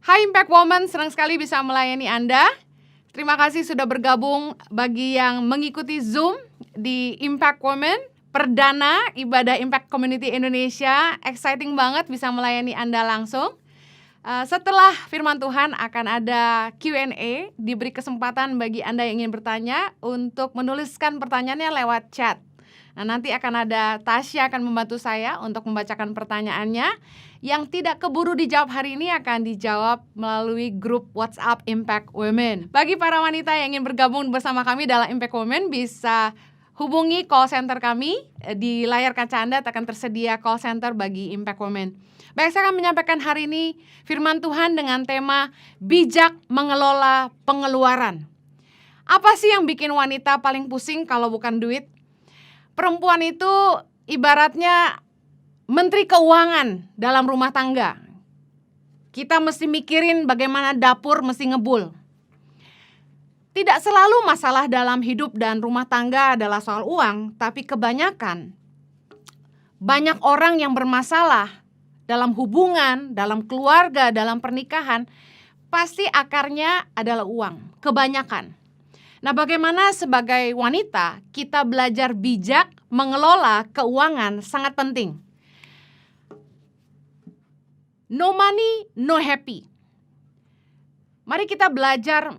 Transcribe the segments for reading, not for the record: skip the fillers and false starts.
Hai Impact Woman, senang sekali bisa melayani Anda. Terima kasih sudah bergabung bagi yang mengikuti Zoom di Impact Woman. Perdana ibadah Impact Community Indonesia. Exciting banget bisa melayani Anda langsung. Setelah firman Tuhan akan ada Q&A, diberi kesempatan bagi Anda yang ingin bertanya untuk menuliskan pertanyaannya lewat chat. Nah, nanti akan ada Tasya akan membantu saya untuk membacakan pertanyaannya. Yang tidak keburu dijawab hari ini akan dijawab melalui grup WhatsApp Impact Women. Bagi para wanita yang ingin bergabung bersama kami dalam Impact Women, bisa hubungi call center kami. Di layar kaca Anda akan tersedia call center bagi Impact Women. Baik, saya akan menyampaikan hari ini firman Tuhan dengan tema bijak mengelola pengeluaran. Apa sih yang bikin wanita paling pusing kalau bukan duit? Perempuan itu ibaratnya menteri keuangan dalam rumah tangga. Kita mesti mikirin bagaimana dapur mesti ngebul. Tidak selalu masalah dalam hidup dan rumah tangga adalah soal uang, tapi kebanyakan banyak orang yang bermasalah dalam hubungan, dalam keluarga, dalam pernikahan, pasti akarnya adalah uang, kebanyakan. Nah, bagaimana sebagai wanita kita belajar bijak mengelola keuangan sangat penting. No money, no happy. Mari kita belajar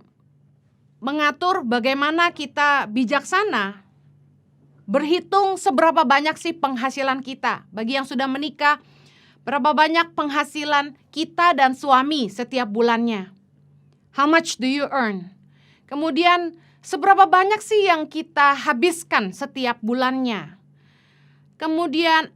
mengatur bagaimana kita bijaksana, berhitung seberapa banyak sih penghasilan kita. Bagi yang sudah menikah, berapa banyak penghasilan kita dan suami setiap bulannya. How much do you earn? Kemudian, seberapa banyak sih yang kita habiskan setiap bulannya? Kemudian,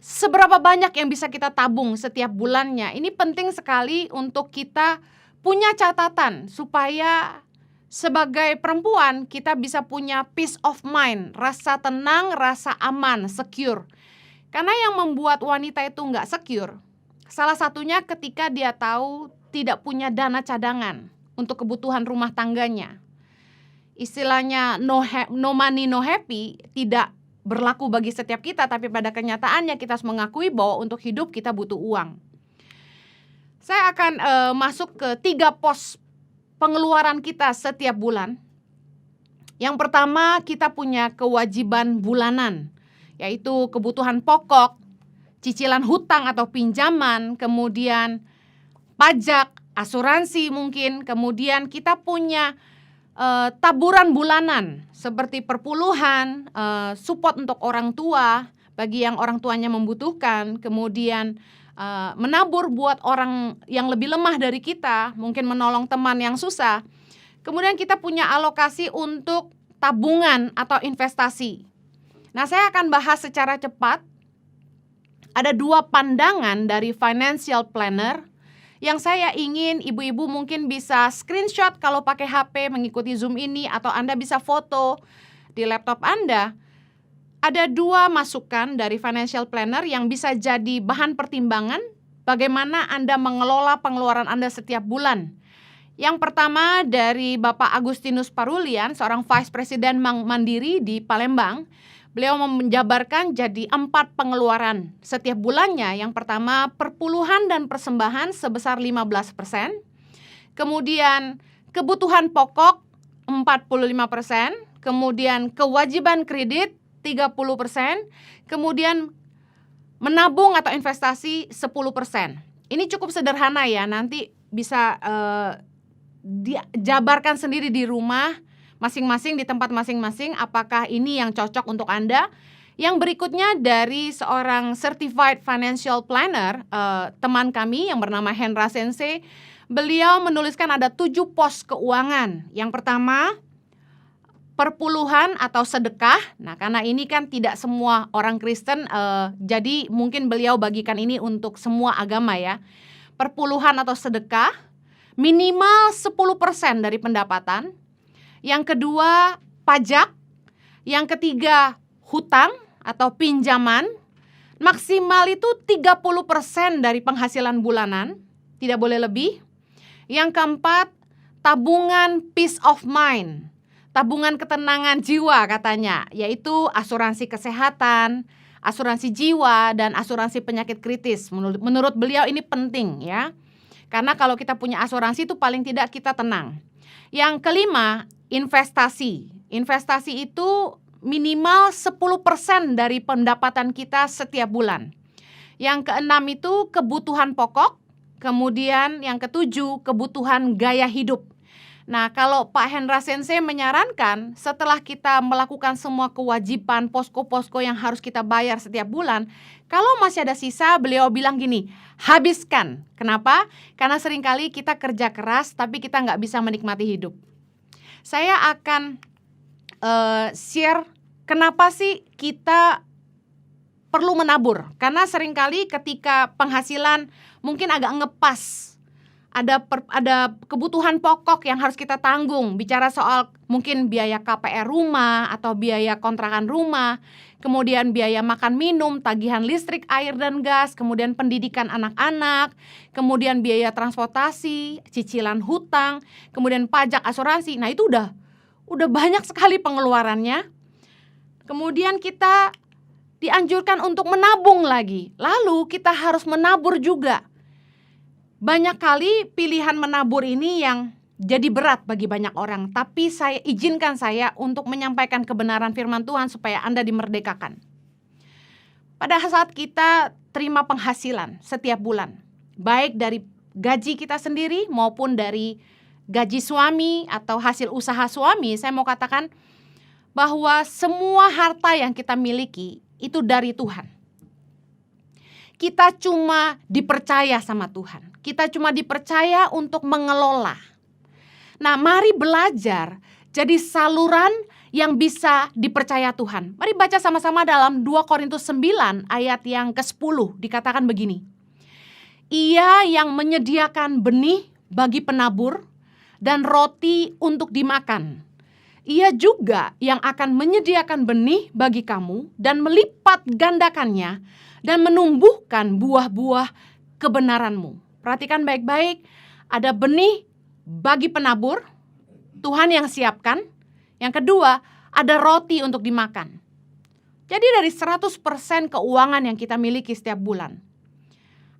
seberapa banyak yang bisa kita tabung setiap bulannya? Ini penting sekali untuk kita punya catatan supaya sebagai perempuan kita bisa punya peace of mind, rasa tenang, rasa aman, secure. Karena yang membuat wanita itu nggak secure, salah satunya ketika dia tahu tidak punya dana cadangan untuk kebutuhan rumah tangganya. Istilahnya no money, no happy tidak berlaku bagi setiap kita, tapi pada kenyataannya kita harus mengakui bahwa untuk hidup kita butuh uang. Saya akan masuk ke 3 pos pengeluaran kita setiap bulan. Yang pertama, kita punya kewajiban bulanan, yaitu kebutuhan pokok, cicilan hutang atau pinjaman, kemudian pajak, asuransi mungkin, kemudian kita punya taburan bulanan seperti perpuluhan, support untuk orang tua bagi yang orang tuanya membutuhkan, kemudian menabur buat orang yang lebih lemah dari kita, mungkin menolong teman yang susah. Kemudian kita punya alokasi untuk tabungan atau investasi. Nah, saya akan bahas secara cepat. Ada 2 pandangan dari financial planner yang saya ingin ibu-ibu mungkin bisa screenshot kalau pakai HP mengikuti Zoom ini, atau Anda bisa foto di laptop Anda. Ada 2 masukan dari financial planner yang bisa jadi bahan pertimbangan bagaimana Anda mengelola pengeluaran Anda setiap bulan. Yang pertama dari Bapak Agustinus Parulian, seorang Vice President Bank Mandiri di Palembang. Beliau menjabarkan jadi 4 pengeluaran setiap bulannya. Yang pertama, perpuluhan dan persembahan sebesar 15%. Kemudian kebutuhan pokok 45%. Kemudian kewajiban kredit 30%. Kemudian menabung atau investasi 10%. Ini cukup sederhana ya, nanti bisa dijabarkan sendiri di rumah masing-masing, di tempat masing-masing, apakah ini yang cocok untuk Anda. Yang berikutnya dari seorang certified financial planner, teman kami yang bernama Hendra Sensei. Beliau menuliskan ada 7 pos keuangan. Yang pertama, perpuluhan atau sedekah. Nah, karena ini kan tidak semua orang Kristen, jadi mungkin beliau bagikan ini untuk semua agama ya. Perpuluhan atau sedekah minimal 10% dari pendapatan. Yang kedua, pajak. Yang ketiga, hutang atau pinjaman. Maksimal itu 30% dari penghasilan bulanan, tidak boleh lebih. Yang keempat, tabungan peace of mind, tabungan ketenangan jiwa katanya, yaitu asuransi kesehatan, asuransi jiwa, dan asuransi penyakit kritis. Menurut beliau ini penting ya. Karena kalau kita punya asuransi itu paling tidak kita tenang. Yang kelima, investasi. Investasi itu minimal 10% dari pendapatan kita setiap bulan. Yang keenam itu kebutuhan pokok. Kemudian yang ketujuh, kebutuhan gaya hidup. Nah, kalau Pak Hendra Sensei menyarankan setelah kita melakukan semua kewajiban posko-posko yang harus kita bayar setiap bulan, kalau masih ada sisa, beliau bilang gini, habiskan. Kenapa? Karena seringkali kita kerja keras tapi kita nggak bisa menikmati hidup. Saya akan share kenapa sih kita perlu menabur. Karena seringkali ketika penghasilan mungkin agak ngepas, ada kebutuhan pokok yang harus kita tanggung. Bicara soal mungkin biaya KPR rumah atau biaya kontrakan rumah, kemudian biaya makan minum, tagihan listrik, air dan gas, kemudian pendidikan anak-anak, kemudian biaya transportasi, cicilan hutang, kemudian pajak, asuransi. Nah, itu udah banyak sekali pengeluarannya. Kemudian kita dianjurkan untuk menabung lagi. Lalu kita harus menabur juga. Banyak kali pilihan menabur ini yang jadi berat bagi banyak orang. Tapi izinkan saya untuk menyampaikan kebenaran firman Tuhan supaya Anda dimerdekakan. Pada saat kita terima penghasilan setiap bulan, baik dari gaji kita sendiri maupun dari gaji suami atau hasil usaha suami, saya mau katakan bahwa semua harta yang kita miliki itu dari Tuhan. Kita cuma dipercaya sama Tuhan. Kita cuma dipercaya untuk mengelola. Nah, mari belajar jadi saluran yang bisa dipercaya Tuhan. Mari baca sama-sama dalam 2 Korintus 9 ayat yang ke-10. Dikatakan begini. Ia yang menyediakan benih bagi penabur dan roti untuk dimakan. Ia juga yang akan menyediakan benih bagi kamu dan melipat gandakannya dan menumbuhkan buah-buah kebenaranmu. Perhatikan baik-baik, ada benih bagi penabur, Tuhan yang siapkan. Yang kedua, ada roti untuk dimakan. Jadi dari 100% keuangan yang kita miliki setiap bulan,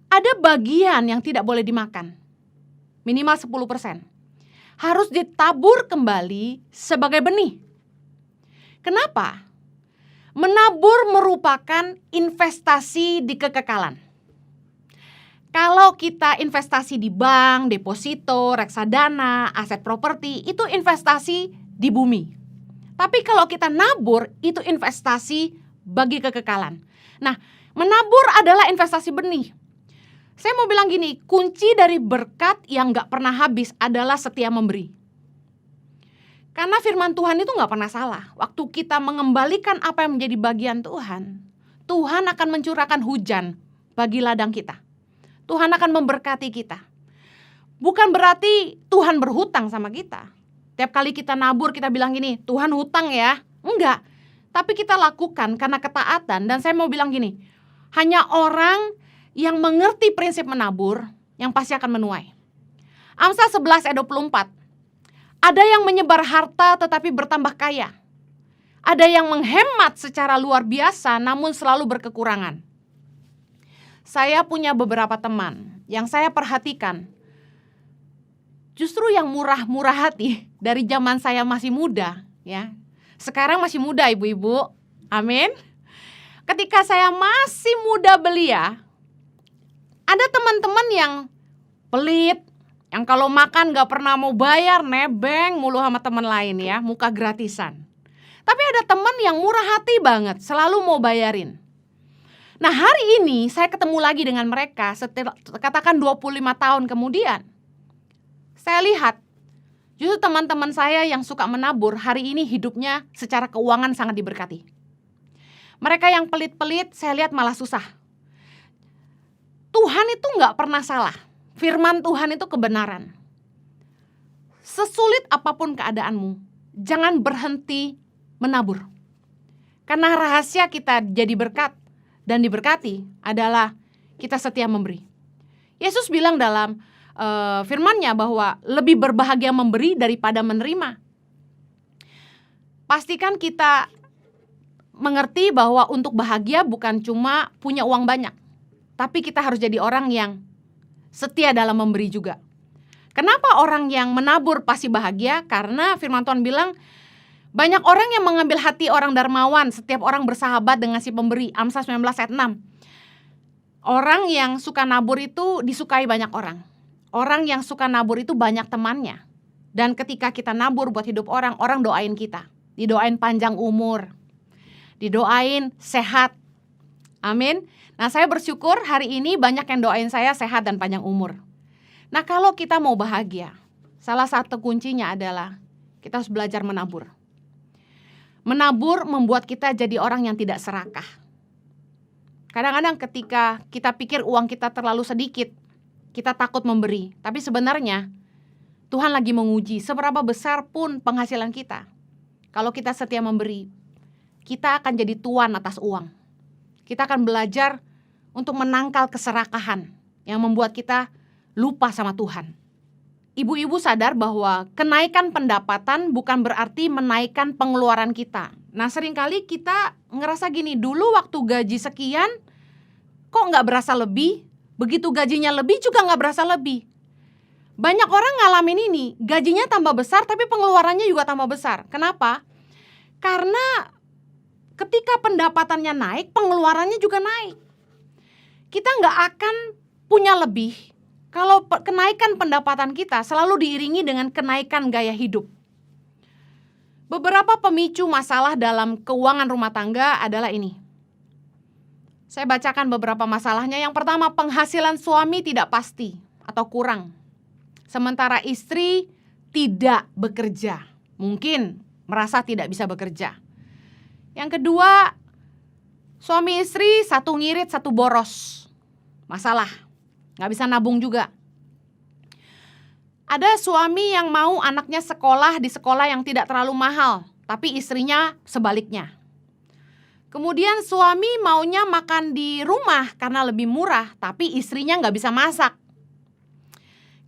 ada bagian yang tidak boleh dimakan, minimal 10%. Harus ditabur kembali sebagai benih. Kenapa? Menabur merupakan investasi di kekekalan. Kalau kita investasi di bank, deposito, reksadana, aset properti, itu investasi di bumi. Tapi kalau kita nabur, itu investasi bagi kekekalan. Nah, menabur adalah investasi benih. Saya mau bilang gini, kunci dari berkat yang gak pernah habis adalah setia memberi. Karena firman Tuhan itu gak pernah salah. Waktu kita mengembalikan apa yang menjadi bagian Tuhan, Tuhan akan mencurahkan hujan bagi ladang kita. Tuhan akan memberkati kita. Bukan berarti Tuhan berhutang sama kita. Tiap kali kita nabur kita bilang gini, Tuhan hutang ya. Enggak. Tapi kita lakukan karena ketaatan. Dan saya mau bilang gini, hanya orang yang mengerti prinsip menabur yang pasti akan menuai. Amsal 11 ayat 24. Ada yang menyebar harta tetapi bertambah kaya. Ada yang menghemat secara luar biasa namun selalu berkekurangan. Saya punya beberapa teman yang saya perhatikan, justru yang murah-murah hati dari zaman saya masih muda, ya. Sekarang masih muda ibu-ibu, amin. Ketika saya masih muda belia, ada teman-teman yang pelit, yang kalau makan gak pernah mau bayar, nebeng mulu sama teman lain ya, muka gratisan. Tapi ada teman yang murah hati banget, selalu mau bayarin. Nah, hari ini saya ketemu lagi dengan mereka setelah katakan 25 tahun kemudian. Saya lihat justru teman-teman saya yang suka menabur hari ini hidupnya secara keuangan sangat diberkati. Mereka yang pelit-pelit saya lihat malah susah. Tuhan itu gak pernah salah. Firman Tuhan itu kebenaran. Sesulit apapun keadaanmu, jangan berhenti menabur. Karena rahasia kita jadi berkat dan diberkati adalah kita setia memberi. Yesus bilang dalam firman-Nya bahwa lebih berbahagia memberi daripada menerima. Pastikan kita mengerti bahwa untuk bahagia bukan cuma punya uang banyak, tapi kita harus jadi orang yang setia dalam memberi juga. Kenapa orang yang menabur pasti bahagia? Karena firman Tuhan bilang, banyak orang yang mengambil hati orang dermawan, setiap orang bersahabat dengan si pemberi. Amsal 19 ayat 6. Orang yang suka nabur itu disukai banyak orang. Orang yang suka nabur itu banyak temannya. Dan ketika kita nabur buat hidup orang, orang doain kita. Didoain panjang umur, didoain sehat. Amin. Nah, saya bersyukur hari ini banyak yang doain saya sehat dan panjang umur. Nah, kalau kita mau bahagia, salah satu kuncinya adalah kita harus belajar menabur. Menabur membuat kita jadi orang yang tidak serakah. Kadang-kadang ketika kita pikir uang kita terlalu sedikit, kita takut memberi. Tapi sebenarnya Tuhan lagi menguji seberapa besar pun penghasilan kita. Kalau kita setia memberi, kita akan jadi tuan atas uang. Kita akan belajar untuk menangkal keserakahan yang membuat kita lupa sama Tuhan. Ibu-ibu sadar bahwa kenaikan pendapatan bukan berarti menaikkan pengeluaran kita. Nah, seringkali kita ngerasa gini, dulu waktu gaji sekian kok nggak berasa lebih, begitu gajinya lebih juga nggak berasa lebih. Banyak orang ngalamin ini, gajinya tambah besar tapi pengeluarannya juga tambah besar. Kenapa? Karena ketika pendapatannya naik, pengeluarannya juga naik. Kita nggak akan punya lebih kalau kenaikan pendapatan kita selalu diiringi dengan kenaikan gaya hidup. Beberapa pemicu masalah dalam keuangan rumah tangga adalah ini. Saya bacakan beberapa masalahnya. Yang pertama, penghasilan suami tidak pasti atau kurang. Sementara istri tidak bekerja. Mungkin merasa tidak bisa bekerja. Yang kedua, suami istri satu ngirit, satu boros. Masalah, gak bisa nabung juga. Ada suami yang mau anaknya sekolah di sekolah yang tidak terlalu mahal, tapi istrinya sebaliknya. Kemudian suami maunya makan di rumah karena lebih murah, tapi istrinya gak bisa masak.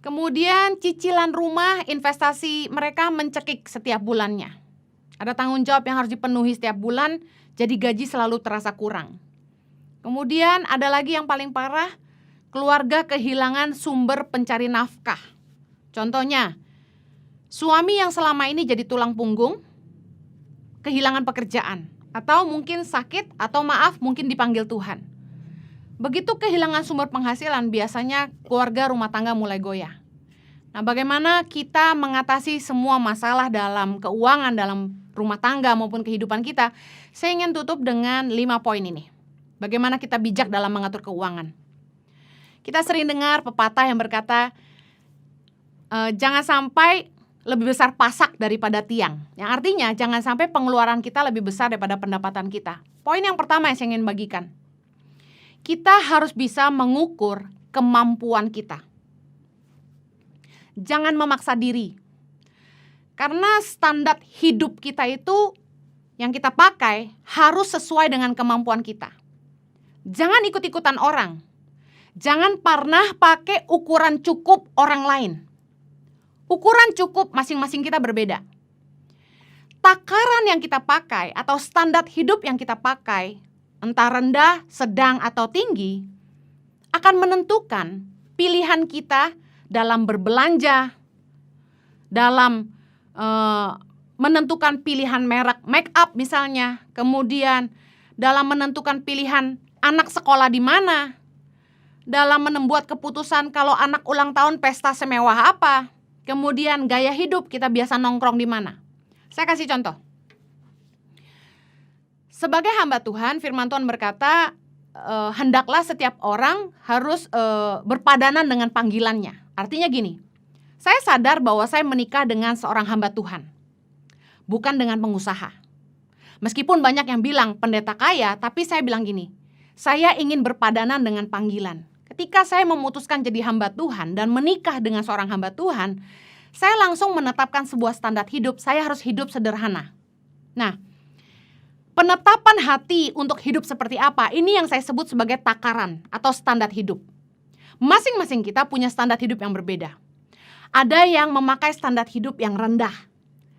Kemudian cicilan rumah, investasi mereka mencekik setiap bulannya. Ada tanggung jawab yang harus dipenuhi setiap bulan, jadi gaji selalu terasa kurang. Kemudian ada lagi yang paling parah, keluarga kehilangan sumber pencari nafkah. Contohnya, suami yang selama ini jadi tulang punggung, kehilangan pekerjaan. Atau mungkin sakit, atau maaf mungkin dipanggil Tuhan. Begitu kehilangan sumber penghasilan, biasanya keluarga rumah tangga mulai goyah. Nah, bagaimana kita mengatasi semua masalah dalam keuangan, dalam rumah tangga maupun kehidupan kita? Saya ingin tutup dengan 5 poin ini. Bagaimana kita bijak dalam mengatur keuangan. Kita sering dengar pepatah yang berkata, jangan sampai lebih besar pasak daripada tiang. Yang artinya jangan sampai pengeluaran kita lebih besar daripada pendapatan kita. Poin yang pertama yang saya ingin bagikan. Kita harus bisa mengukur kemampuan kita. Jangan memaksa diri. Karena standar hidup kita itu yang kita pakai harus sesuai dengan kemampuan kita. Jangan ikut-ikutan orang. Jangan pernah pakai ukuran cukup orang lain. Ukuran cukup masing-masing kita berbeda. Takaran yang kita pakai atau standar hidup yang kita pakai, entah rendah, sedang, atau tinggi, akan menentukan pilihan kita dalam berbelanja, dalam menentukan pilihan merek make up misalnya, kemudian dalam menentukan pilihan anak sekolah di mana, dalam membuat keputusan kalau anak ulang tahun pesta semewah apa, kemudian gaya hidup kita biasa nongkrong di mana. Saya kasih contoh. Sebagai hamba Tuhan, firman Tuhan berkata, hendaklah setiap orang harus berpadanan dengan panggilannya. Artinya gini, saya sadar bahwa saya menikah dengan seorang hamba Tuhan, bukan dengan pengusaha. Meskipun banyak yang bilang pendeta kaya, tapi saya bilang gini, saya ingin berpadanan dengan panggilan. Ketika saya memutuskan jadi hamba Tuhan dan menikah dengan seorang hamba Tuhan, saya langsung menetapkan sebuah standar hidup, saya harus hidup sederhana. Nah, penetapan hati untuk hidup seperti apa, ini yang saya sebut sebagai takaran atau standar hidup. Masing-masing kita punya standar hidup yang berbeda. Ada yang memakai standar hidup yang rendah,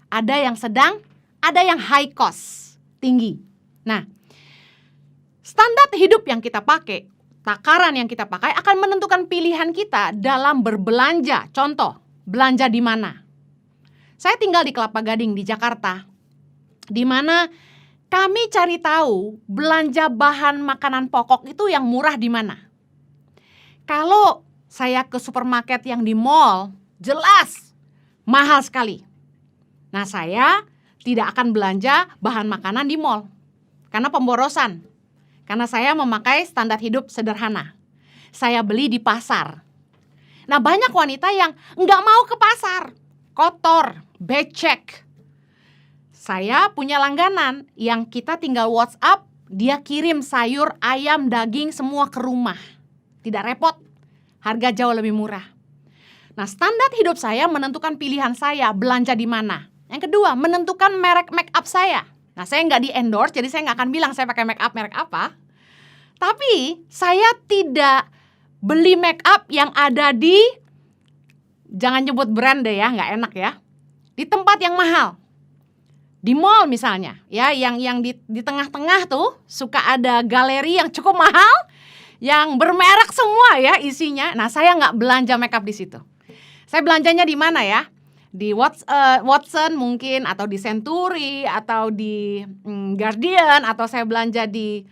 ada yang sedang, ada yang high cost, tinggi. Nah, standar hidup yang kita pakai takaran yang kita pakai akan menentukan pilihan kita dalam berbelanja. Contoh, belanja di mana? Saya tinggal di Kelapa Gading di Jakarta, di mana kami cari tahu belanja bahan makanan pokok itu yang murah di mana. Kalau saya ke supermarket yang di mall, jelas mahal sekali. Nah, saya tidak akan belanja bahan makanan di mall karena pemborosan. Karena saya memakai standar hidup sederhana. Saya beli di pasar. Nah, banyak wanita yang nggak mau ke pasar. Kotor, becek. Saya punya langganan yang kita tinggal WhatsApp, dia kirim sayur, ayam, daging semua ke rumah. Tidak repot, harga jauh lebih murah. Nah, standar hidup saya menentukan pilihan saya belanja di mana. Yang kedua, menentukan merek make up saya. Nah, saya nggak di-endorse, jadi saya nggak akan bilang saya pakai make up merek apa. Tapi, saya tidak beli make up yang ada di, jangan nyebut brand deh ya, nggak enak ya. Di tempat yang mahal. Di mall misalnya, ya, yang di tengah-tengah tuh suka ada galeri yang cukup mahal, yang bermerek semua ya isinya. Nah, saya nggak belanja make up di situ. Saya belanjanya di mana ya? Di Watson mungkin, atau di Century, atau di Guardian, atau saya belanja di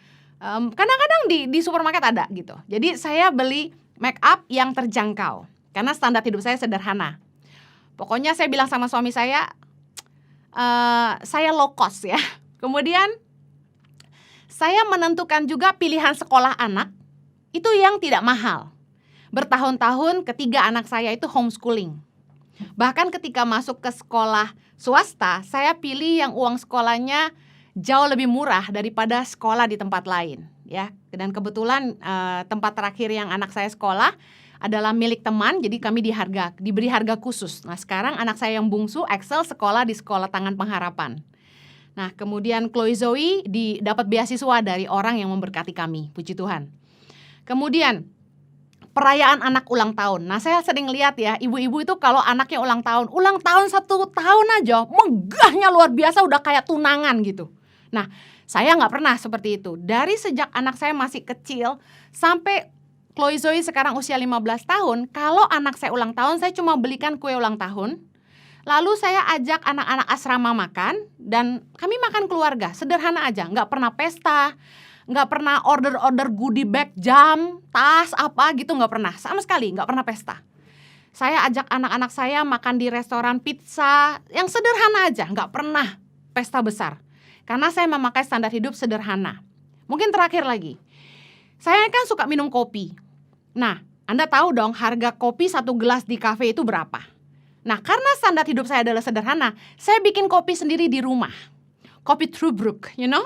kadang-kadang di supermarket ada gitu. Jadi saya beli make up yang terjangkau karena standar hidup saya sederhana. Pokoknya saya bilang sama suami saya low cost ya. Kemudian saya menentukan juga pilihan sekolah anak itu yang tidak mahal. Bertahun-tahun ketiga anak saya itu homeschooling. Bahkan ketika masuk ke sekolah swasta, saya pilih yang uang sekolahnya jauh lebih murah daripada sekolah di tempat lain, ya. Dan kebetulan tempat terakhir yang anak saya sekolah adalah milik teman, jadi kami diberi harga khusus. Nah, sekarang anak saya yang bungsu Excel sekolah di Sekolah Tangan Pengharapan. Nah, kemudian Chloe Zoe dapat beasiswa dari orang yang memberkati kami, puji Tuhan. Kemudian perayaan anak ulang tahun. Nah, saya sering lihat ya, ibu-ibu itu kalau anaknya ulang tahun 1 tahun aja, megahnya luar biasa, udah kayak tunangan gitu. Nah, saya nggak pernah seperti itu. Dari sejak anak saya masih kecil sampai Chloe Zoe sekarang usia 15 tahun, kalau anak saya ulang tahun, saya cuma belikan kue ulang tahun. Lalu saya ajak anak-anak asrama makan, dan kami makan keluarga, sederhana aja, nggak pernah pesta. Nggak pernah order goodie bag, jam, tas, apa gitu, nggak pernah. Sama sekali, nggak pernah pesta. Saya ajak anak-anak saya makan di restoran pizza yang sederhana aja, nggak pernah pesta besar. Karena saya memakai standar hidup sederhana. Mungkin terakhir lagi, saya kan suka minum kopi. Nah, Anda tahu dong harga kopi 1 gelas di kafe itu berapa. Nah, karena standar hidup saya adalah sederhana, saya bikin kopi sendiri di rumah. Kopi True Brew,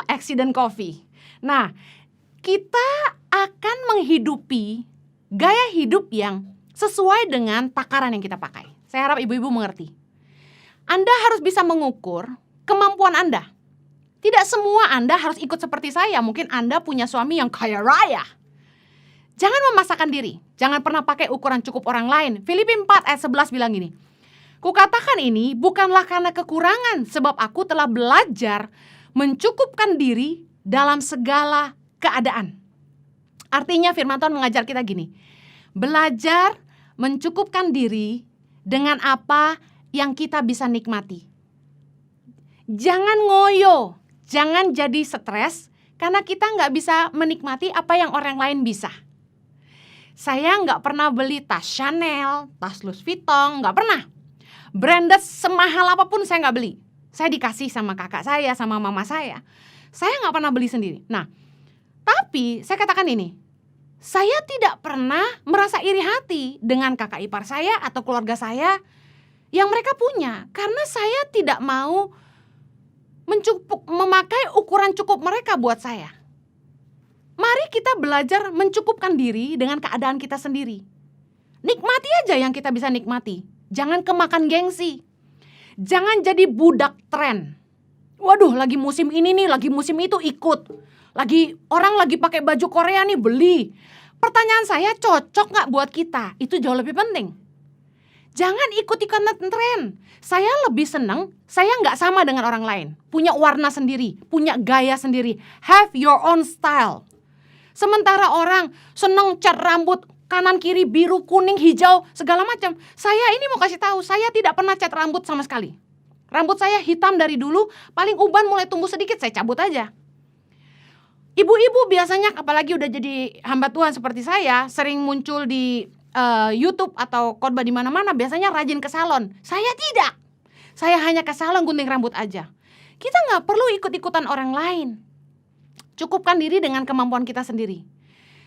accident coffee. Nah, kita akan menghidupi gaya hidup yang sesuai dengan takaran yang kita pakai. Saya harap ibu-ibu mengerti. Anda harus bisa mengukur kemampuan Anda. Tidak semua Anda harus ikut seperti saya. Mungkin Anda punya suami yang kaya raya. Jangan memaksakan diri. Jangan pernah pakai ukuran cukup orang lain. Filipi 4 ayat 11 bilang gini. Kukatakan ini bukanlah karena kekurangan, sebab aku telah belajar mencukupkan diri dalam segala keadaan. Artinya firman Tuhan mengajar kita gini. Belajar mencukupkan diri dengan apa yang kita bisa nikmati. Jangan ngoyo, jangan jadi stres karena kita nggak bisa menikmati apa yang orang lain bisa. Saya nggak pernah beli tas Chanel, tas Louis Vuitton, nggak pernah. Branded semahal apapun saya nggak beli. Saya dikasih sama kakak saya, sama mama saya. Saya nggak pernah beli sendiri. Nah, tapi saya katakan ini, saya tidak pernah merasa iri hati dengan kakak ipar saya atau keluarga saya yang mereka punya. Karena saya tidak mau memakai ukuran cukup mereka buat saya. Mari kita belajar mencukupkan diri dengan keadaan kita sendiri. Nikmati aja yang kita bisa nikmati. Jangan kemakan gengsi. Jangan jadi budak tren. Waduh, lagi musim ini nih, lagi musim itu ikut. Orang lagi pakai baju Korea nih, beli. Pertanyaan saya, cocok gak buat kita? Itu jauh lebih penting. Jangan ikut-ikutan tren. Saya lebih senang, saya gak sama dengan orang lain. Punya warna sendiri, punya gaya sendiri. Have your own style. Sementara orang seneng cat rambut kanan kiri, biru, kuning, hijau, segala macam. Saya ini mau kasih tahu, saya tidak pernah cat rambut sama sekali. Rambut saya hitam dari dulu, paling uban mulai tumbuh sedikit saya cabut aja. Ibu-ibu biasanya apalagi udah jadi hamba Tuhan seperti saya, sering muncul di YouTube atau khotbah di mana-mana, biasanya rajin ke salon. Saya tidak. Saya hanya ke salon gunting rambut aja. Kita nggak perlu ikut-ikutan orang lain. Cukupkan diri dengan kemampuan kita sendiri.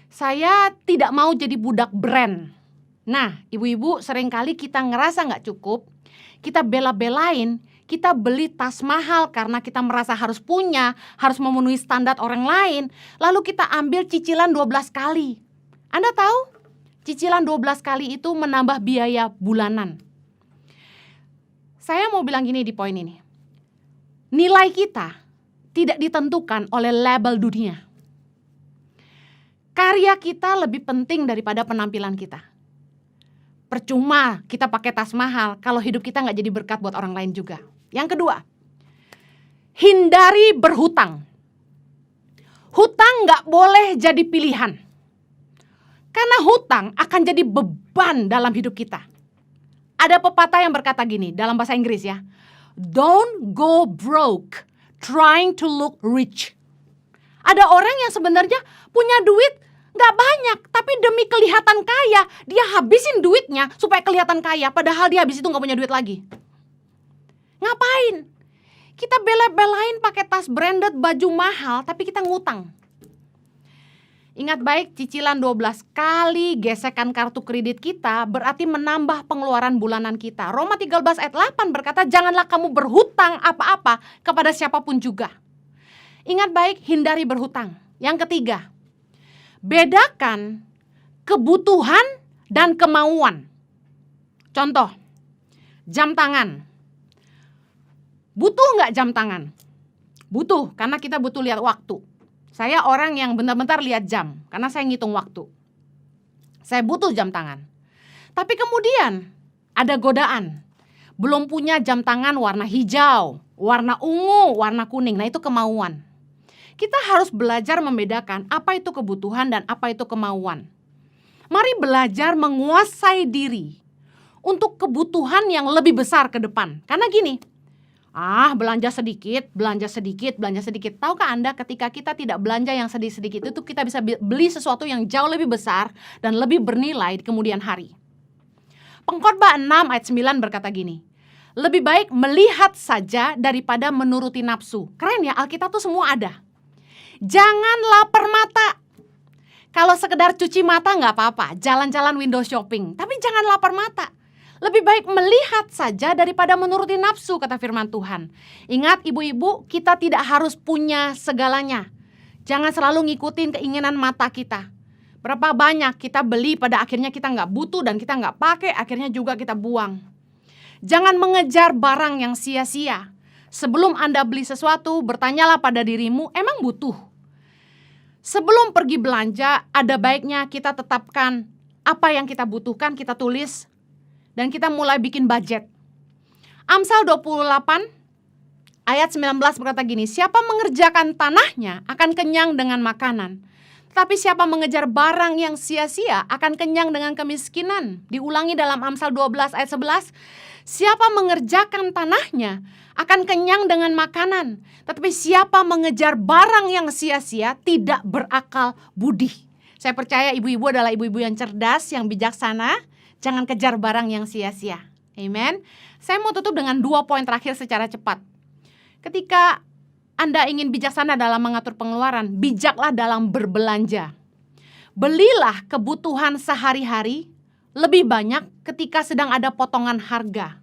Saya tidak mau jadi budak brand. Nah, ibu-ibu seringkali kita ngerasa nggak cukup, kita bela-belain, kita beli tas mahal karena kita merasa harus punya, harus memenuhi standar orang lain, lalu kita ambil cicilan 12 kali. Anda tahu? Cicilan 12 kali itu menambah biaya bulanan. Saya mau bilang gini di poin ini. Nilai kita tidak ditentukan oleh label dunia. Karya kita lebih penting daripada penampilan kita. Percuma kita pakai tas mahal kalau hidup kita nggak jadi berkat buat orang lain juga. Yang kedua, hindari berhutang. Hutang nggak boleh jadi pilihan. Karena hutang akan jadi beban dalam hidup kita. Ada pepatah yang berkata gini dalam bahasa Inggris ya. Don't go broke trying to look rich. Ada orang yang sebenarnya punya duit gak banyak, tapi demi kelihatan kaya, dia habisin duitnya supaya kelihatan kaya, padahal dia habis itu gak punya duit lagi. Ngapain? Kita bela-belain pakai tas branded, baju mahal, tapi kita ngutang. Ingat baik, cicilan 12 kali gesekan kartu kredit kita berarti menambah pengeluaran bulanan kita. Roma 13 ayat 8 berkata, janganlah kamu berhutang apa-apa kepada siapapun juga. Ingat baik, hindari berhutang. Yang ketiga, bedakan kebutuhan dan kemauan. Contoh, jam tangan. Butuh nggak jam tangan? Butuh, karena kita butuh lihat waktu. Saya orang yang bentar-bentar lihat jam, karena saya ngitung waktu. Saya butuh jam tangan. Tapi kemudian ada godaan. Belum punya jam tangan warna hijau, warna ungu, warna kuning. Nah itu kemauan. Kita harus belajar membedakan apa itu kebutuhan dan apa itu kemauan. Mari belajar menguasai diri untuk kebutuhan yang lebih besar ke depan. Karena gini, belanja sedikit, belanja sedikit, belanja sedikit. Tahukah Anda ketika kita tidak belanja yang sedikit-sedikit itu kita bisa beli sesuatu yang jauh lebih besar dan lebih bernilai di kemudian hari. Pengkhotbah 6 ayat 9 berkata gini, lebih baik melihat saja daripada menuruti nafsu. Keren ya, Alkitab tuh semua ada. Jangan lapar mata. Kalau sekedar cuci mata gak apa-apa, jalan-jalan window shopping. Tapi jangan lapar mata. Lebih baik melihat saja daripada menuruti nafsu, kata firman Tuhan. Ingat ibu-ibu, kita tidak harus punya segalanya. Jangan selalu ngikutin keinginan mata kita. Berapa banyak kita beli pada akhirnya kita gak butuh dan kita gak pakai, akhirnya juga kita buang. Jangan mengejar barang yang sia-sia. Sebelum Anda beli sesuatu, bertanyalah pada dirimu, emang butuh? Sebelum pergi belanja, ada baiknya kita tetapkan apa yang kita butuhkan, kita tulis, dan kita mulai bikin budget. Amsal 28 ayat 19 berkata gini, siapa mengerjakan tanahnya akan kenyang dengan makanan. Tetapi siapa mengejar barang yang sia-sia akan kenyang dengan kemiskinan. Diulangi dalam Amsal 12 ayat 11, siapa mengerjakan tanahnya akan kenyang dengan makanan. Tetapi siapa mengejar barang yang sia-sia tidak berakal budi. Saya percaya ibu-ibu adalah ibu-ibu yang cerdas, yang bijaksana. Jangan kejar barang yang sia-sia. Amen. Saya mau tutup dengan 2 poin terakhir secara cepat. Ketika Anda ingin bijaksana dalam mengatur pengeluaran, bijaklah dalam berbelanja. Belilah kebutuhan sehari-hari lebih banyak ketika sedang ada potongan harga.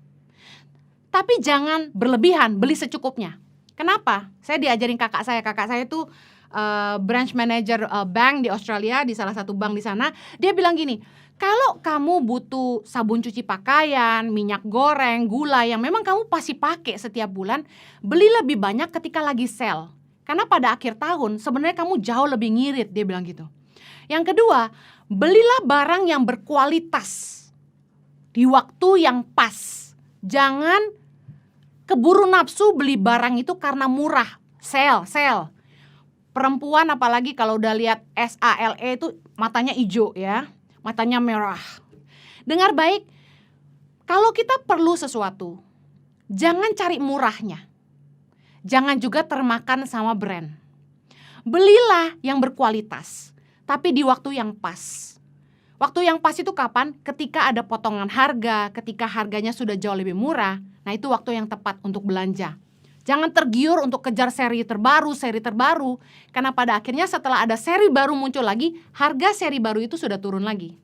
Tapi jangan berlebihan, beli secukupnya. Kenapa? Saya diajarin kakak saya itu branch manager bank di Australia, di salah satu bank di sana. Dia bilang gini, kalau kamu butuh sabun cuci pakaian, minyak goreng, gula yang memang kamu pasti pakai setiap bulan, beli lebih banyak ketika lagi sale. Karena pada akhir tahun sebenarnya kamu jauh lebih ngirit, dia bilang gitu. Yang kedua, belilah barang yang berkualitas di waktu yang pas. Jangan keburu nafsu beli barang itu karena murah, sale. Perempuan apalagi kalau udah lihat SALE itu matanya hijau ya, matanya merah. Dengar baik, kalau kita perlu sesuatu, jangan cari murahnya. Jangan juga termakan sama brand. Belilah yang berkualitas, tapi di waktu yang pas. Waktu yang pas itu kapan? Ketika ada potongan harga, ketika harganya sudah jauh lebih murah. Nah itu waktu yang tepat untuk belanja. Jangan tergiur untuk kejar seri terbaru. Karena pada akhirnya setelah ada seri baru muncul lagi, harga seri baru itu sudah turun lagi.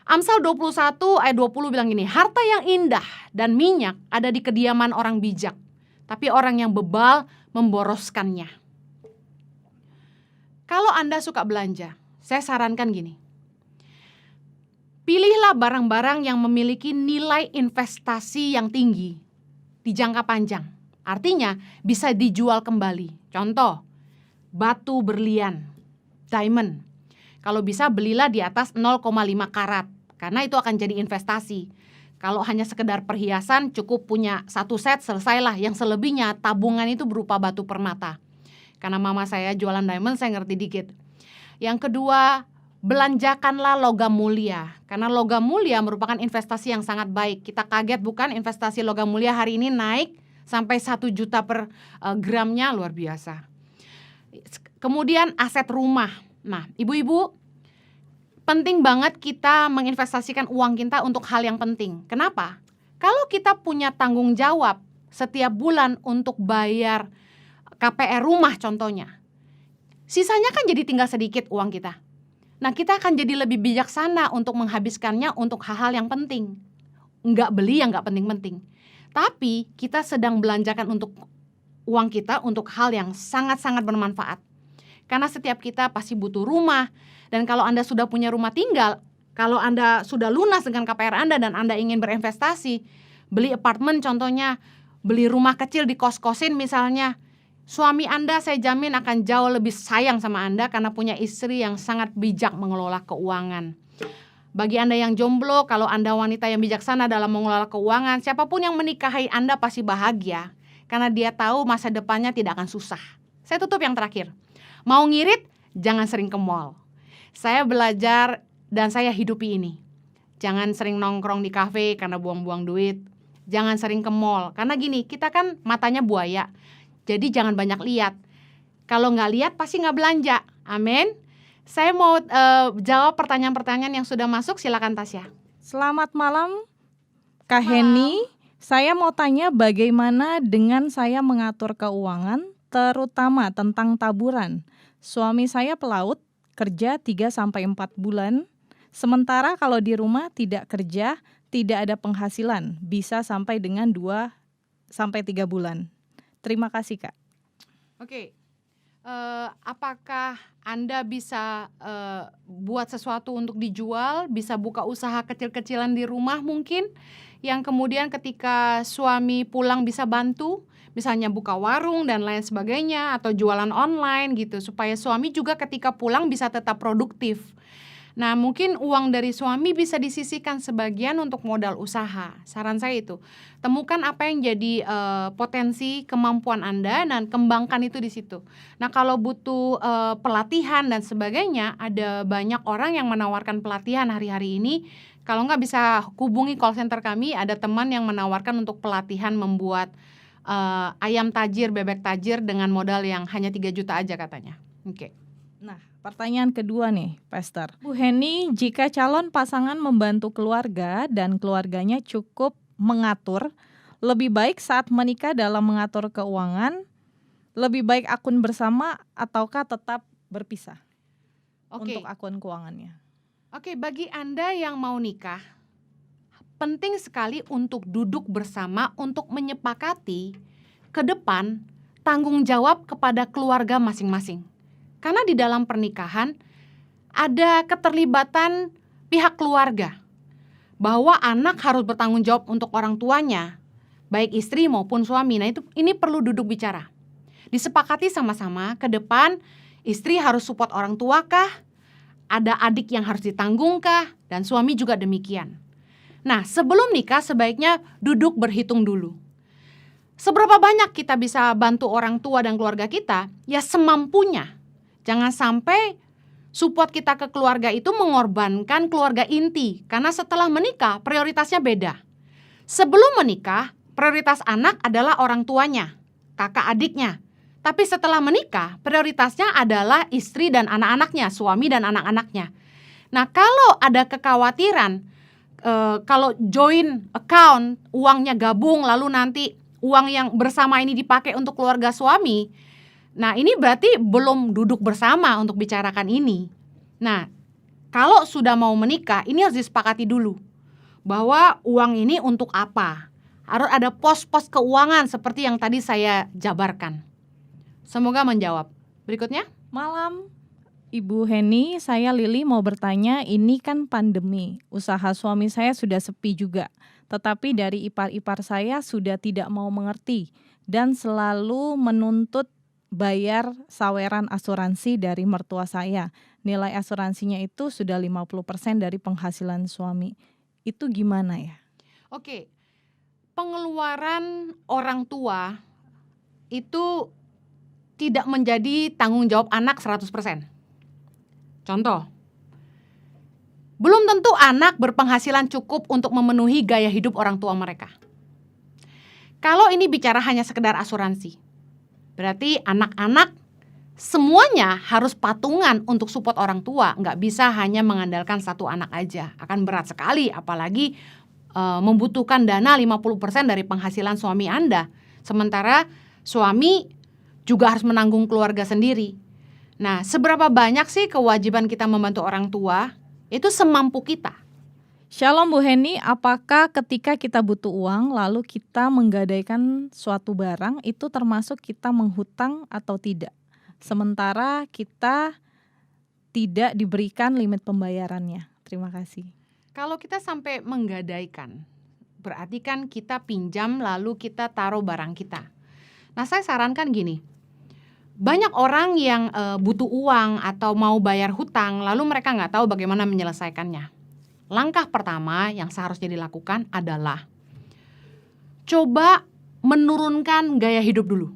Amsal 21 ayat 20 bilang gini, harta yang indah dan minyak ada di kediaman orang bijak, tapi orang yang bebal memboroskannya. Kalau Anda suka belanja, saya sarankan gini. Pilihlah barang-barang yang memiliki nilai investasi yang tinggi di jangka panjang. Artinya bisa dijual kembali. Contoh, batu berlian, diamond. Kalau bisa belilah di atas 0,5 karat, karena itu akan jadi investasi. Kalau hanya sekedar perhiasan, cukup punya satu set, selesailah. Yang selebihnya tabungan itu berupa batu permata. Karena mama saya jualan diamond, saya ngerti dikit. Yang kedua, belanjakanlah logam mulia. Karena logam mulia merupakan investasi yang sangat baik. Kita kaget bukan investasi logam mulia hari ini naik sampai 1 juta per gramnya, luar biasa. Kemudian aset rumah. Nah, ibu-ibu, penting banget kita menginvestasikan uang kita untuk hal yang penting. Kenapa? Kalau kita punya tanggung jawab setiap bulan untuk bayar KPR rumah contohnya, sisanya kan jadi tinggal sedikit uang kita. Nah, kita akan jadi lebih bijaksana untuk menghabiskannya untuk hal-hal yang penting. Nggak beli yang nggak penting-penting. Tapi kita sedang belanjakan untuk uang kita untuk hal yang sangat-sangat bermanfaat. Karena setiap kita pasti butuh rumah. Dan kalau Anda sudah punya rumah tinggal, kalau Anda sudah lunas dengan KPR Anda dan Anda ingin berinvestasi, beli apartemen contohnya, beli rumah kecil di kos-kosin misalnya, suami Anda saya jamin akan jauh lebih sayang sama Anda karena punya istri yang sangat bijak mengelola keuangan. Bagi Anda yang jomblo, kalau Anda wanita yang bijaksana dalam mengelola keuangan, siapapun yang menikahi Anda pasti bahagia karena dia tahu masa depannya tidak akan susah. Saya tutup yang terakhir. Mau ngirit, jangan sering ke mall. Saya belajar dan saya hidupi ini. Jangan sering nongkrong di kafe karena buang-buang duit. Jangan sering ke mall karena gini, kita kan matanya buaya. Jadi jangan banyak lihat. Kalau nggak lihat pasti nggak belanja. Amin. Saya mau jawab pertanyaan-pertanyaan yang sudah masuk. Silakan Tasya. Selamat malam Kak Heni. Saya mau tanya bagaimana dengan saya mengatur keuangan, terutama tentang taburan. Suami saya pelaut, kerja 3-4 bulan. Sementara kalau di rumah tidak kerja, tidak ada penghasilan, bisa sampai dengan 2-3 bulan. Terima kasih Kak. Oke, apakah Anda bisa buat sesuatu untuk dijual, bisa buka usaha kecil-kecilan di rumah mungkin, yang kemudian ketika suami pulang bisa bantu, misalnya buka warung dan lain sebagainya, atau jualan online gitu, supaya suami juga ketika pulang bisa tetap produktif. Nah, mungkin uang dari suami bisa disisihkan sebagian untuk modal usaha. Saran saya itu, temukan apa yang jadi potensi kemampuan Anda dan kembangkan itu di situ. Nah, kalau butuh pelatihan dan sebagainya, ada banyak orang yang menawarkan pelatihan hari-hari ini. Kalau nggak bisa hubungi call center kami, ada teman yang menawarkan untuk pelatihan membuat ayam tajir, bebek tajir dengan modal yang hanya 3 juta aja katanya. Oke. Nah, pertanyaan kedua nih, Pastor. Bu Heni, jika calon pasangan membantu keluarga dan keluarganya cukup mengatur, lebih baik saat menikah dalam mengatur keuangan, lebih baik akun bersama ataukah tetap berpisah untuk akun keuangannya? Oke, bagi Anda yang mau nikah, penting sekali untuk duduk bersama untuk menyepakati ke depan tanggung jawab kepada keluarga masing-masing. Karena di dalam pernikahan ada keterlibatan pihak keluarga, bahwa anak harus bertanggung jawab untuk orang tuanya, baik istri maupun suami. Nah, ini perlu duduk bicara. Disepakati sama-sama ke depan istri harus support orang tua kah? Ada adik yang harus ditanggung kah? Dan suami juga demikian. Nah, sebelum nikah sebaiknya duduk berhitung dulu. Seberapa banyak kita bisa bantu orang tua dan keluarga kita? Ya semampunya. Jangan sampai support kita ke keluarga itu mengorbankan keluarga inti. Karena setelah menikah prioritasnya beda. Sebelum menikah prioritas anak adalah orang tuanya, kakak adiknya. Tapi setelah menikah prioritasnya adalah istri dan anak-anaknya, suami dan anak-anaknya. Nah kalau ada kekhawatiran, kalau joint account, uangnya gabung lalu nanti uang yang bersama ini dipakai untuk keluarga suami, nah ini berarti belum duduk bersama untuk bicarakan ini. Nah kalau sudah mau menikah ini harus disepakati dulu bahwa uang ini untuk apa. Harus ada pos-pos keuangan seperti yang tadi saya jabarkan. Semoga menjawab. Berikutnya. Malam, Ibu Heni, saya Lili mau bertanya, ini kan pandemi, usaha suami saya sudah sepi juga. Tetapi dari ipar-ipar saya sudah tidak mau mengerti dan selalu menuntut bayar saweran asuransi dari mertua saya. Nilai asuransinya itu sudah 50% dari penghasilan suami. Itu gimana ya? Oke, pengeluaran orang tua itu tidak menjadi tanggung jawab anak 100%. Contoh, belum tentu anak berpenghasilan cukup untuk memenuhi gaya hidup orang tua mereka. Kalau ini bicara hanya sekedar asuransi, berarti anak-anak semuanya harus patungan untuk support orang tua. Nggak bisa hanya mengandalkan satu anak aja. Akan berat sekali, apalagi membutuhkan dana 50% dari penghasilan suami Anda. Sementara suami juga harus menanggung keluarga sendiri. Nah, seberapa banyak sih kewajiban kita membantu orang tua? Itu semampu kita. Shalom Bu Heni, apakah ketika kita butuh uang lalu kita menggadaikan suatu barang itu termasuk kita menghutang atau tidak? Sementara kita tidak diberikan limit pembayarannya. Terima kasih. Kalau kita sampai menggadaikan, berarti kan kita pinjam lalu kita taruh barang kita. Nah, saya sarankan gini. Banyak orang yang butuh uang atau mau bayar hutang, lalu mereka nggak tahu bagaimana menyelesaikannya. Langkah pertama yang seharusnya dilakukan adalah coba menurunkan gaya hidup dulu.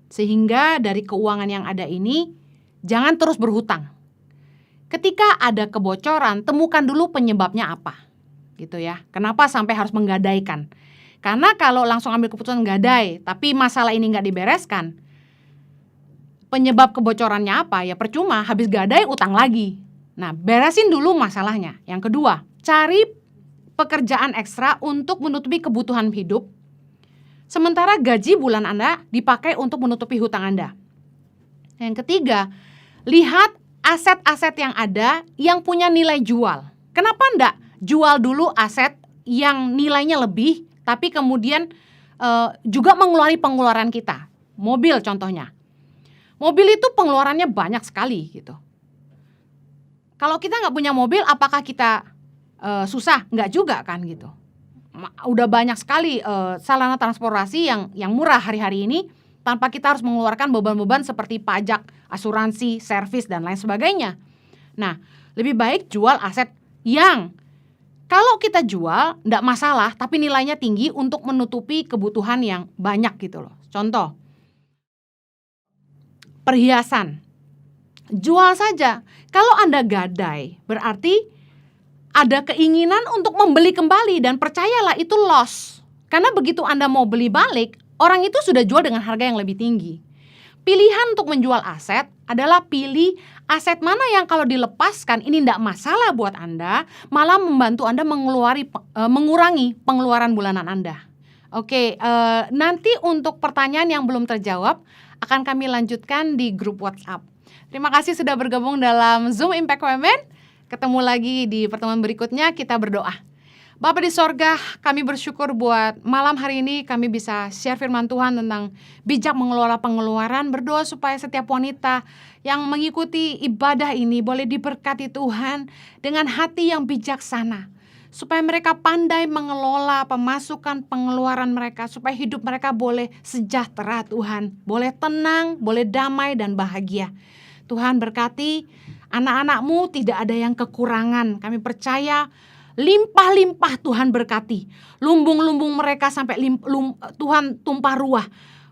Sehingga dari keuangan yang ada ini, jangan terus berhutang. Ketika ada kebocoran, temukan dulu penyebabnya apa. Gitu ya. Kenapa sampai harus menggadaikan? Karena kalau langsung ambil keputusan gadai, tapi masalah ini nggak dibereskan, penyebab kebocorannya apa? Ya percuma, habis gadai utang lagi. Nah, beresin dulu masalahnya. Yang kedua, cari pekerjaan ekstra untuk menutupi kebutuhan hidup. Sementara gaji bulan Anda dipakai untuk menutupi hutang Anda. Yang ketiga, lihat aset-aset yang ada yang punya nilai jual. Kenapa enggak jual dulu aset yang nilainya lebih, tapi kemudian juga mengeluarkan pengeluaran kita. Mobil contohnya. Mobil itu pengeluarannya banyak sekali gitu. Kalau kita nggak punya mobil, apakah kita susah? Nggak juga kan gitu. Udah banyak sekali sarana transportasi yang murah hari-hari ini tanpa kita harus mengeluarkan beban-beban seperti pajak, asuransi, servis dan lain sebagainya. Nah, lebih baik jual aset yang kalau kita jual nggak masalah, tapi nilainya tinggi untuk menutupi kebutuhan yang banyak gitu loh. Contoh. Perhiasan, jual saja. Kalau Anda gadai, berarti ada keinginan untuk membeli kembali dan percayalah itu loss. Karena begitu Anda mau beli balik, orang itu sudah jual dengan harga yang lebih tinggi. Pilihan untuk menjual aset adalah pilih aset mana yang kalau dilepaskan ini tidak masalah buat Anda, malah membantu Anda mengurangi pengeluaran bulanan Anda. Oke, nanti untuk pertanyaan yang belum terjawab, akan kami lanjutkan di grup WhatsApp. Terima kasih sudah bergabung dalam Zoom Impact Women. Ketemu lagi di pertemuan berikutnya, kita berdoa. Bapa di sorga, kami bersyukur buat malam hari ini kami bisa share firman Tuhan tentang bijak mengelola pengeluaran. Berdoa supaya setiap wanita yang mengikuti ibadah ini boleh diberkati Tuhan dengan hati yang bijaksana. Supaya mereka pandai mengelola pemasukan pengeluaran mereka, supaya hidup mereka boleh sejahtera Tuhan, boleh tenang, boleh damai dan bahagia. Tuhan berkati anak-anak-Mu, tidak ada yang kekurangan. Kami percaya limpah-limpah Tuhan berkati. Lumbung-lumbung mereka sampai Tuhan tumpah ruah.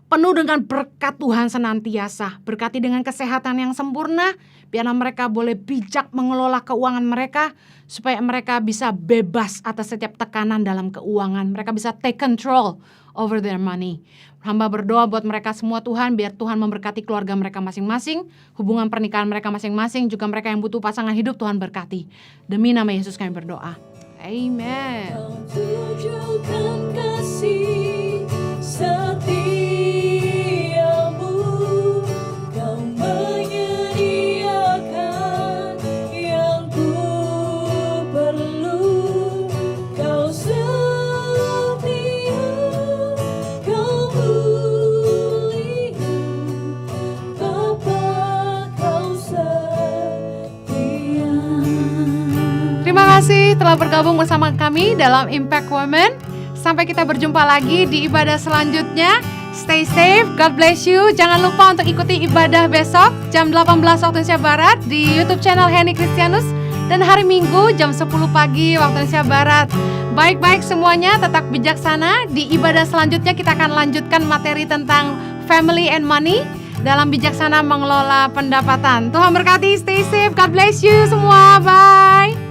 Penuh dengan berkat Tuhan senantiasa. Berkati dengan kesehatan yang sempurna. Biarlah mereka boleh bijak mengelola keuangan mereka. Supaya mereka bisa bebas atas setiap tekanan dalam keuangan. Mereka bisa take control over their money. Hamba berdoa buat mereka semua Tuhan. Biar Tuhan memberkati keluarga mereka masing-masing. Hubungan pernikahan mereka masing-masing. Juga mereka yang butuh pasangan hidup Tuhan berkati. Demi nama Yesus kami berdoa. Amen. Kau tunjukkan kasih setiamu, Kau menyediakan yang ku perlu. Kau setia, Kau mulia, Bapa Kau setia. Terima kasih telah bergabung bersama kami dalam Impact Women. Sampai kita berjumpa lagi di ibadah selanjutnya. Stay safe, God bless you. Jangan lupa untuk ikuti ibadah besok jam 18 waktu Indonesia Barat di YouTube channel Henny Kristianus. Dan hari Minggu jam 10 pagi waktu Indonesia Barat. Baik-baik semuanya, tetap bijaksana. Di ibadah selanjutnya kita akan lanjutkan materi tentang family and money dalam bijaksana mengelola pendapatan. Tuhan berkati, stay safe, God bless you semua, bye.